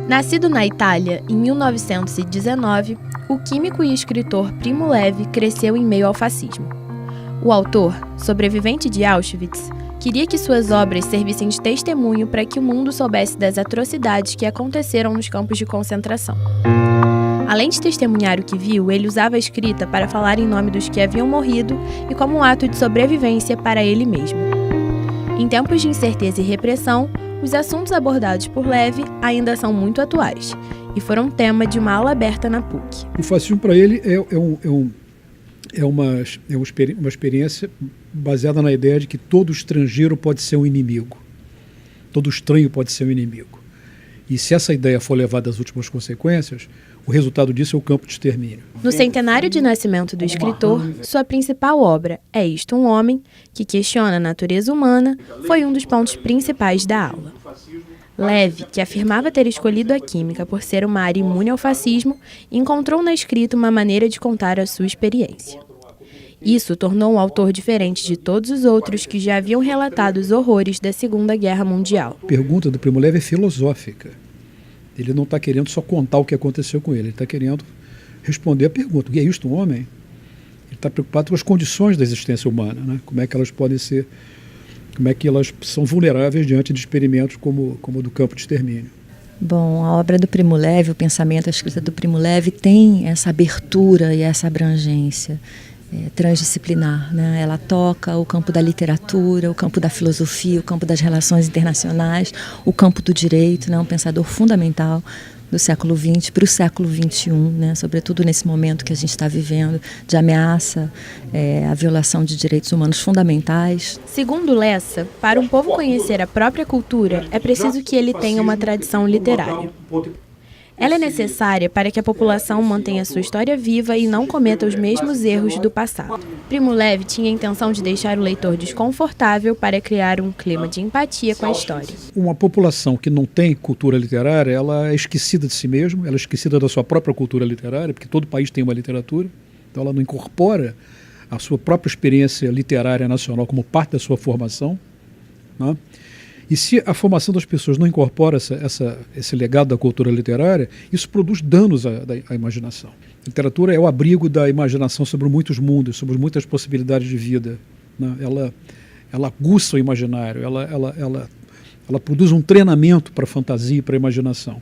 Nascido na Itália em 1919, o químico e escritor Primo Levi cresceu em meio ao fascismo. O autor, sobrevivente de Auschwitz, queria que suas obras servissem de testemunho para que o mundo soubesse das atrocidades que aconteceram nos campos de concentração. Além de testemunhar o que viu, ele usava a escrita para falar em nome dos que haviam morrido e como um ato de sobrevivência para ele mesmo. Em tempos de incerteza e repressão, os assuntos abordados por Levi ainda são muito atuais e foram tema de uma aula aberta na PUC. O fascismo para ele é uma experiência baseada na ideia de que todo estrangeiro pode ser um inimigo, todo estranho pode ser um inimigo. E se essa ideia for levada às últimas consequências, o resultado disso é o campo de extermínio. No centenário de nascimento do escritor, sua principal obra, É Isto um Homem?, que questiona a natureza humana, foi um dos pontos principais da aula. Levi, que afirmava ter escolhido a química por ser uma área imune ao fascismo, encontrou na escrita uma maneira de contar a sua experiência. Isso tornou um autor diferente de todos os outros que já haviam relatado os horrores da Segunda Guerra Mundial. A pergunta do Primo Levi é filosófica. Ele não está querendo só contar o que aconteceu com ele está querendo responder a pergunta: o que é isto, um homem? Ele está preocupado com as condições da existência humana, né? Como é que elas podem ser, como é que elas são vulneráveis diante de experimentos como o do campo de extermínio. Bom, a obra do Primo Levi, o pensamento, a escrita do Primo Levi tem essa abertura e essa abrangência transdisciplinar, né? Ela toca o campo da literatura, o campo da filosofia, o campo das relações internacionais, o campo do direito, né? Um pensador fundamental do século XX para o século XXI, né? Sobretudo nesse momento que a gente está vivendo de ameaça, a violação de direitos humanos fundamentais. Segundo Lessa, para um povo conhecer a própria cultura, é preciso que ele tenha uma tradição literária. Ela é necessária para que a população mantenha sua história viva e não cometa os mesmos erros do passado. Primo Levi tinha a intenção de deixar o leitor desconfortável para criar um clima de empatia com a história. Uma população que não tem cultura literária, ela é esquecida de si mesma, ela é esquecida da sua própria cultura literária, porque todo país tem uma literatura, então ela não incorpora a sua própria experiência literária nacional como parte da sua formação, né? E se a formação das pessoas não incorpora esse legado da cultura literária, isso produz danos à imaginação. A literatura é o abrigo da imaginação sobre muitos mundos, sobre muitas possibilidades de vida, né? Ela aguça o imaginário, ela produz um treinamento para a fantasia e para a imaginação.